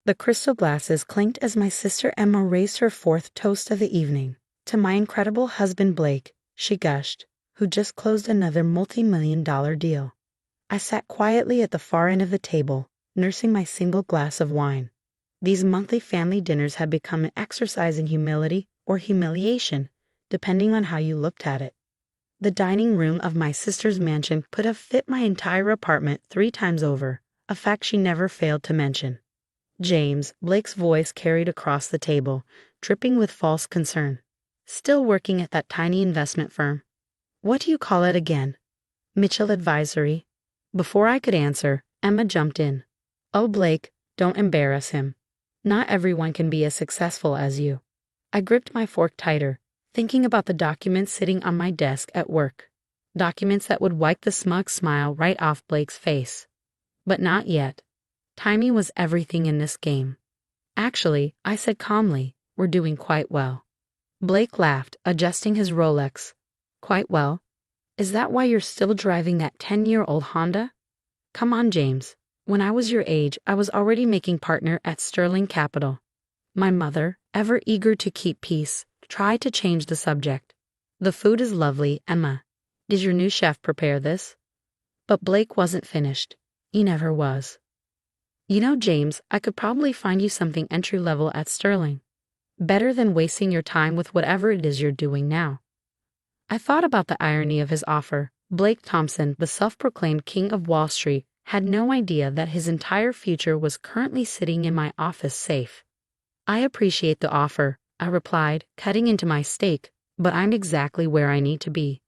The crystal glasses clinked as my sister Emma raised her fourth toast of the evening. To my incredible husband Blake, she gushed, who just closed another multi-million-dollar deal. I sat quietly at the far end of the table, nursing my single glass of wine. These monthly family dinners had become an exercise in humility or humiliation, depending on how you looked at it. The dining room of my sister's mansion could have fit my entire apartment 3 times over, a fact she never failed to mention. James, Blake's voice carried across the table, dripping with false concern. Still working at that tiny investment firm. What do you call it again? Mitchell Advisory. Before I could answer, Emma jumped in. Oh, Blake, don't embarrass him. Not everyone can be as successful as you. I gripped my fork tighter, thinking about the documents sitting on my desk at work. Documents that would wipe the smug smile right off Blake's face. But not yet. Timing was everything in this game. Actually, I said calmly, we're doing quite well. Blake laughed, adjusting his Rolex. Quite well? Is that why you're still driving that 10-year-old Honda? Come on, James. When I was your age, I was already making partner at Sterling Capital. My mother, ever eager to keep peace, tried to change the subject. The food is lovely, Emma. Did your new chef prepare this? But Blake wasn't finished. He never was. You know, James, I could probably find you something entry-level at Sterling. Better than wasting your time with whatever it is you're doing now. I thought about the irony of his offer. Blake Thompson, the self-proclaimed king of Wall Street, had no idea that his entire future was currently sitting in my office safe. I appreciate the offer, I replied, cutting into my steak, but I'm exactly where I need to be.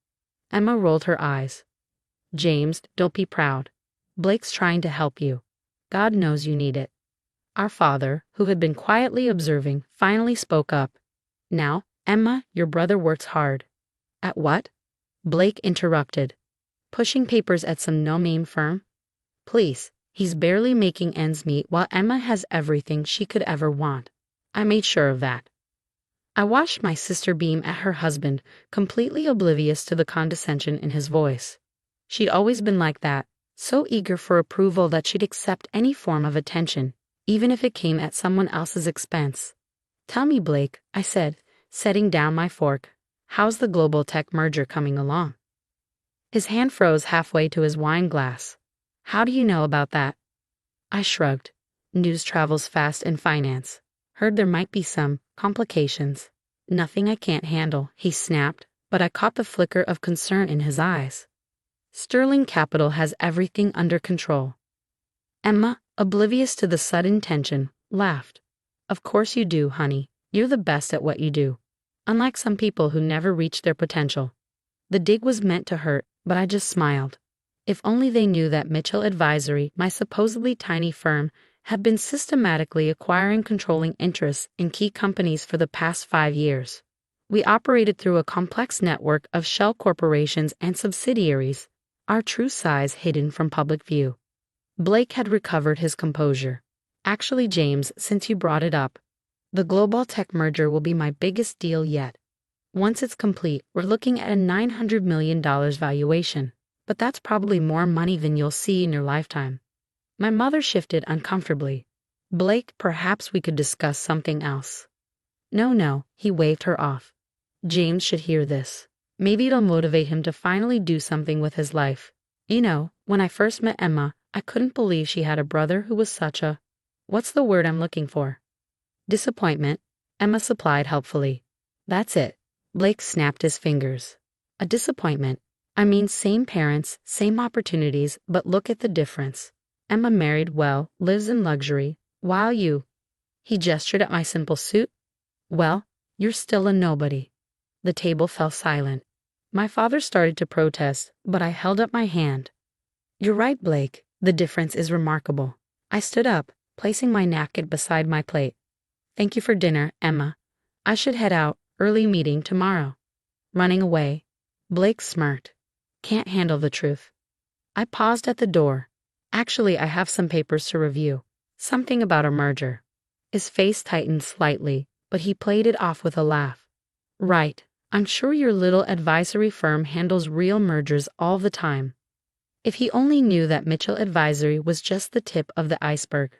Emma rolled her eyes. James, don't be proud. Blake's trying to help you. God knows you need it. Our father, who had been quietly observing, finally spoke up. Now, Emma, your brother works hard. At what? Blake interrupted. Pushing papers at some no-name firm? Please, he's barely making ends meet while Emma has everything she could ever want. I made sure of that. I watched my sister beam at her husband, completely oblivious to the condescension in his voice. She'd always been like that, so eager for approval that she'd accept any form of attention, even if it came at someone else's expense. Tell me, Blake, I said, setting down my fork. How's the global tech merger coming along? His hand froze halfway to his wine glass. How do you know about that? I shrugged. News travels fast in finance. Heard there might be some complications. Nothing I can't handle, he snapped, but I caught the flicker of concern in his eyes. Sterling Capital has everything under control. Emma, oblivious to the sudden tension, laughed. Of course you do, honey. You're the best at what you do. Unlike some people who never reach their potential. The dig was meant to hurt, but I just smiled. If only they knew that Mitchell Advisory, my supposedly tiny firm, had been systematically acquiring controlling interests in key companies for the past 5 years. We operated through a complex network of shell corporations and subsidiaries, our true size hidden from public view. Blake had recovered his composure. Actually, James, since you brought it up, the global tech merger will be my biggest deal yet. Once it's complete, we're looking at a $900 million valuation, but that's probably more money than you'll see in your lifetime. My mother shifted uncomfortably. Blake, perhaps we could discuss something else. No, he waved her off. James should hear this. Maybe it'll motivate him to finally do something with his life. You know, when I first met Emma, I couldn't believe she had a brother who was such a... What's the word I'm looking for? Disappointment, Emma supplied helpfully. That's it. Blake snapped his fingers. A disappointment. I mean, same parents, same opportunities, but look at the difference. Emma married well, lives in luxury, while you... He gestured at my simple suit. Well, you're still a nobody. The table fell silent. My father started to protest, but I held up my hand. You're right, Blake. The difference is remarkable. I stood up, placing my napkin beside my plate. Thank you for dinner, Emma. I should head out, early meeting tomorrow. Running away. Blake smirked. Can't handle the truth. I paused at the door. Actually, I have some papers to review. Something about a merger. His face tightened slightly, but he played it off with a laugh. Right. I'm sure your little advisory firm handles real mergers all the time. If he only knew that Mitchell Advisory was just the tip of the iceberg.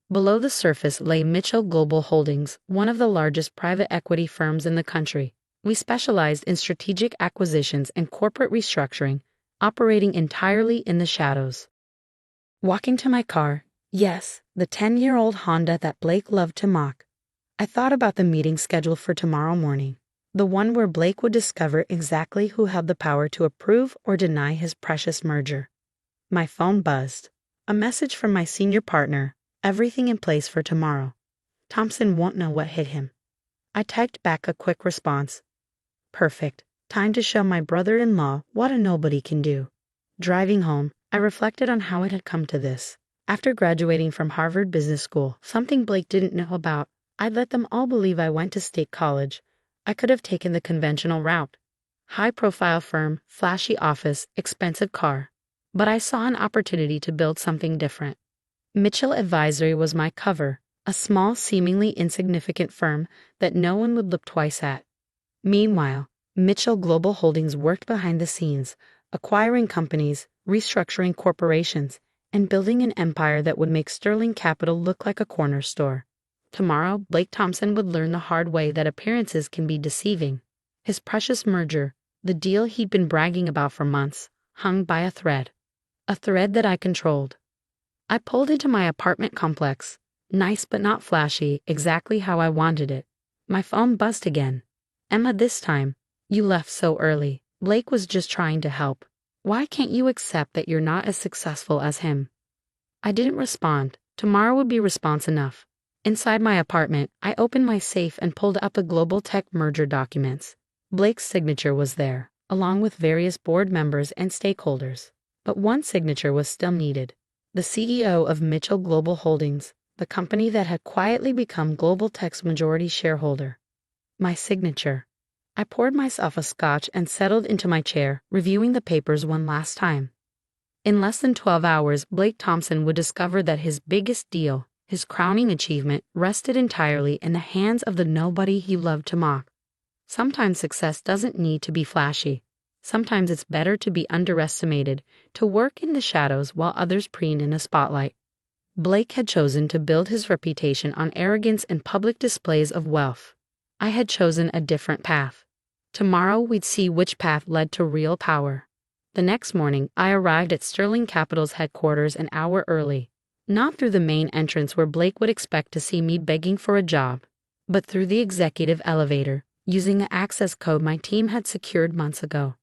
Below the surface lay Mitchell Global Holdings, one of the largest private equity firms in the country. We specialized in strategic acquisitions and corporate restructuring, operating entirely in the shadows. Walking to my car, yes, the 10-year-old Honda that Blake loved to mock, I thought about the meeting scheduled for tomorrow morning, the one where Blake would discover exactly who held the power to approve or deny his precious merger. My phone buzzed. A message from my senior partner, everything in place for tomorrow. Thompson won't know what hit him. I typed back a quick response. Perfect. Time to show my brother-in-law what a nobody can do. Driving home, I reflected on how it had come to this. After graduating from Harvard Business School, something Blake didn't know about, I'd let them all believe I went to state college. I could have taken the conventional route. High-profile firm, flashy office, expensive car. But I saw an opportunity to build something different. Mitchell Advisory was my cover, a small, seemingly insignificant firm that no one would look twice at. Meanwhile, Mitchell Global Holdings worked behind the scenes, acquiring companies, restructuring corporations, and building an empire that would make Sterling Capital look like a corner store. Tomorrow, Blake Thompson would learn the hard way that appearances can be deceiving. His precious merger, the deal he'd been bragging about for months, hung by a thread that I controlled. I pulled into my apartment complex, nice but not flashy, exactly how I wanted it. My phone buzzed again. Emma, this time, you left so early. Blake was just trying to help. Why can't you accept that you're not as successful as him? I didn't respond. Tomorrow would be response enough. Inside my apartment, I opened my safe and pulled up the Global Tech merger documents. Blake's signature was there, along with various board members and stakeholders. But one signature was still needed. The CEO of Mitchell Global Holdings, the company that had quietly become Global Tech's majority shareholder. My signature. I poured myself a scotch and settled into my chair, reviewing the papers one last time. In less than 12 hours, Blake Thompson would discover that his biggest deal, his crowning achievement, rested entirely in the hands of the nobody he loved to mock. Sometimes success doesn't need to be flashy. Sometimes it's better to be underestimated, to work in the shadows while others preen in a spotlight. Blake had chosen to build his reputation on arrogance and public displays of wealth. I had chosen a different path. Tomorrow we'd see which path led to real power. The next morning, I arrived at Sterling Capital's headquarters an hour early. Not through the main entrance where Blake would expect to see me begging for a job, but through the executive elevator, using the access code my team had secured months ago.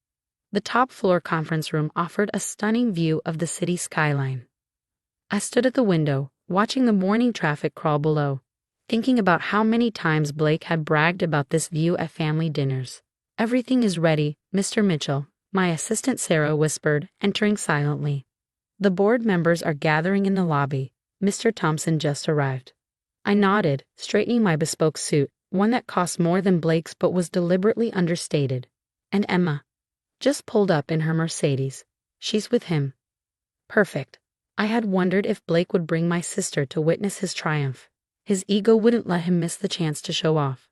The top-floor conference room offered a stunning view of the city skyline. I stood at the window, watching the morning traffic crawl below, thinking about how many times Blake had bragged about this view at family dinners. Everything is ready, Mr. Mitchell, my assistant Sarah whispered, entering silently. The board members are gathering in the lobby. Mr. Thompson just arrived. I nodded, straightening my bespoke suit, one that cost more than Blake's but was deliberately understated. And Emma just pulled up in her Mercedes. She's with him. Perfect. I had wondered if Blake would bring my sister to witness his triumph. His ego wouldn't let him miss the chance to show off.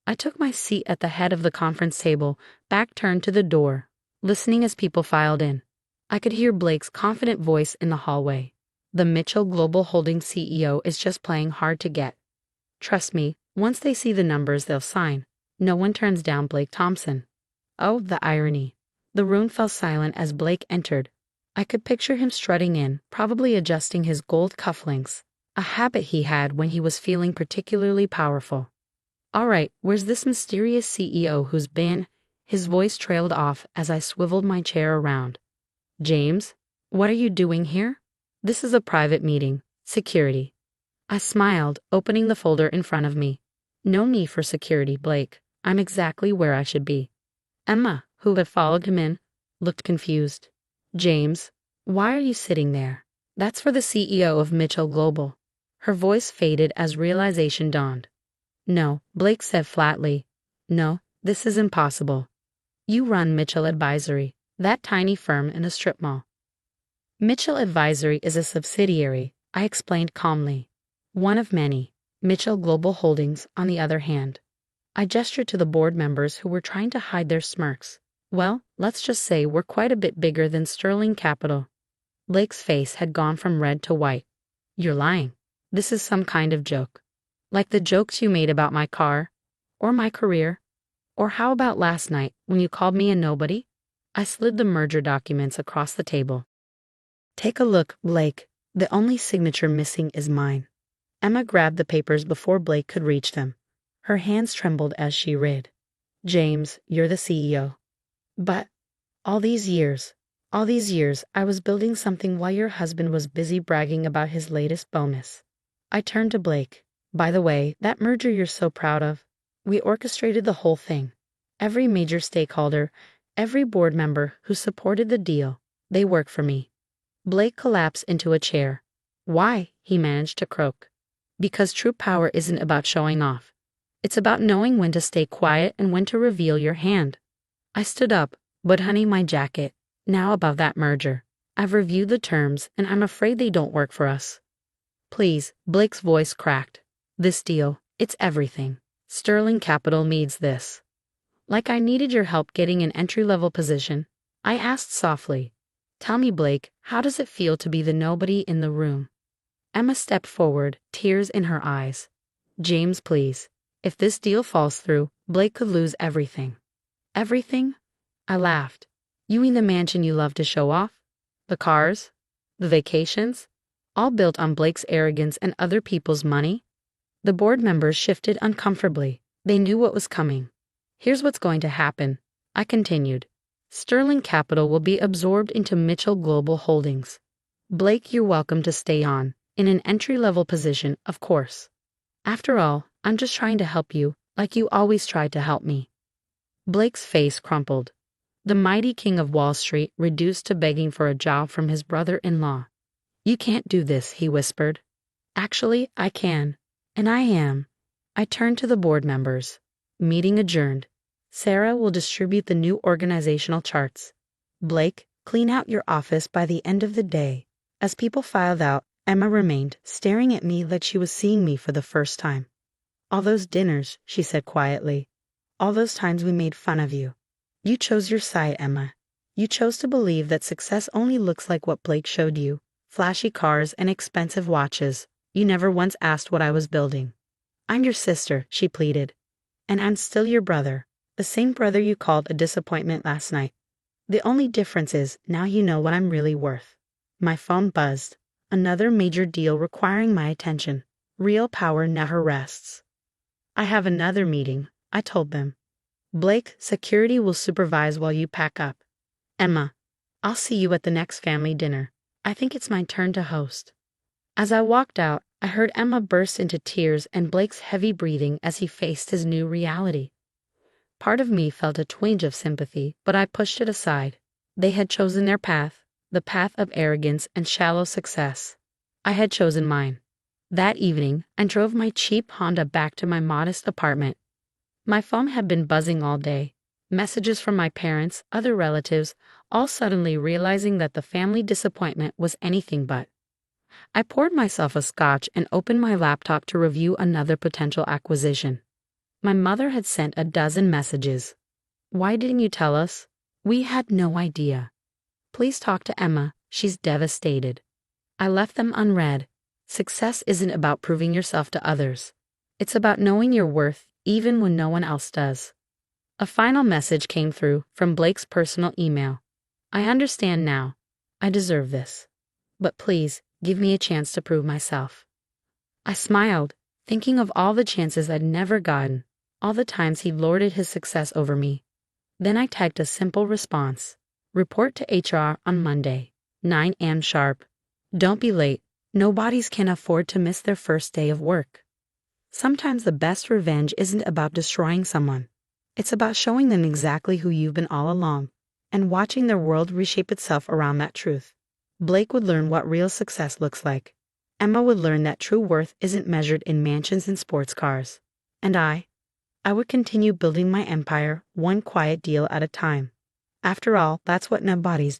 I took my seat at the head of the conference table, back turned to the door, listening as people filed in. I could hear Blake's confident voice in the hallway. The Mitchell Global Holdings CEO is just playing hard to get. Trust me, once they see the numbers they'll sign. No one turns down Blake Thompson. Oh, the irony. The room fell silent as Blake entered. I could picture him strutting in, probably adjusting his gold cufflinks, a habit he had when he was feeling particularly powerful. All right, where's this mysterious CEO who's been? His voice trailed off as I swiveled my chair around. James, what are you doing here? This is a private meeting. Security. I smiled, opening the folder in front of me. No need for security, Blake. I'm exactly where I should be. Emma, who had followed him in, looked confused. James, why are you sitting there? That's for the CEO of Mitchell Global. Her voice faded as realization dawned. No, Blake said flatly. No, this is impossible. You run Mitchell Advisory, that tiny firm in a strip mall. Mitchell Advisory is a subsidiary, I explained calmly. One of many. Mitchell Global Holdings, on the other hand. I gestured to the board members who were trying to hide their smirks. Well, let's just say we're quite a bit bigger than Sterling Capital. Blake's face had gone from red to white. You're lying. This is some kind of joke. Like the jokes you made about my car, or my career, or how about last night when you called me a nobody? I slid the merger documents across the table. Take a look, Blake. The only signature missing is mine. Emma grabbed the papers before Blake could reach them. Her hands trembled as she read. James, you're the CEO. But all these years, I was building something while your husband was busy bragging about his latest bonus. I turned to Blake. By the way, that merger you're so proud of, we orchestrated the whole thing. Every major stakeholder, every board member who supported the deal, they work for me. Blake collapsed into a chair. Why? He managed to croak. Because true power isn't about showing off. It's about knowing when to stay quiet and when to reveal your hand. I stood up, but honey, my jacket, now about that merger. I've reviewed the terms and I'm afraid they don't work for us. Please, Blake's voice cracked. This deal, it's everything. Sterling Capital needs this. Like I needed your help getting an entry-level position, I asked softly. Tell me, Blake, how does it feel to be the nobody in the room? Emma stepped forward, tears in her eyes. James, please. If this deal falls through, Blake could lose everything. Everything? I laughed. You mean the mansion you love to show off? The cars? The vacations? All built on Blake's arrogance and other people's money? The board members shifted uncomfortably. They knew what was coming. Here's what's going to happen, I continued. Sterling Capital will be absorbed into Mitchell Global Holdings. Blake, you're welcome to stay on, in an entry-level position, of course. After all, I'm just trying to help you, like you always tried to help me. Blake's face crumpled. The mighty king of Wall Street reduced to begging for a job from his brother-in-law. You can't do this, he whispered. Actually, I can. And I am. I turned to the board members. Meeting adjourned. Sarah will distribute the new organizational charts. Blake, clean out your office by the end of the day. As people filed out, Emma remained, staring at me like she was seeing me for the first time. All those dinners, she said quietly. All those times we made fun of you. You chose your side, Emma. You chose to believe that success only looks like what Blake showed you. Flashy cars and expensive watches. You never once asked what I was building. I'm your sister, she pleaded. And I'm still your brother. The same brother you called a disappointment last night. The only difference is, now you know what I'm really worth. My phone buzzed. Another major deal requiring my attention. Real power never rests. I have another meeting, I told them. Blake, security will supervise while you pack up. Emma, I'll see you at the next family dinner. I think it's my turn to host. As I walked out, I heard Emma burst into tears and Blake's heavy breathing as he faced his new reality. Part of me felt a twinge of sympathy, but I pushed it aside. They had chosen their path, the path of arrogance and shallow success. I had chosen mine. That evening, I drove my cheap Honda back to my modest apartment. My phone had been buzzing all day. Messages from my parents, other relatives, all suddenly realizing that the family disappointment was anything but. I poured myself a scotch and opened my laptop to review another potential acquisition. My mother had sent a dozen messages. Why didn't you tell us? We had no idea. Please talk to Emma, she's devastated. I left them unread. Success isn't about proving yourself to others. It's about knowing your worth, even when no one else does. A final message came through from Blake's personal email. I understand now. I deserve this. But please, give me a chance to prove myself. I smiled, thinking of all the chances I'd never gotten, all the times he lorded his success over me. Then I typed a simple response. Report to HR on Monday, 9 a.m. sharp. Don't be late. Nobodies can afford to miss their first day of work. Sometimes the best revenge isn't about destroying someone. It's about showing them exactly who you've been all along, and watching their world reshape itself around that truth. Blake would learn what real success looks like. Emma would learn that true worth isn't measured in mansions and sports cars. And I would continue building my empire, one quiet deal at a time. After all, that's what nobodies do.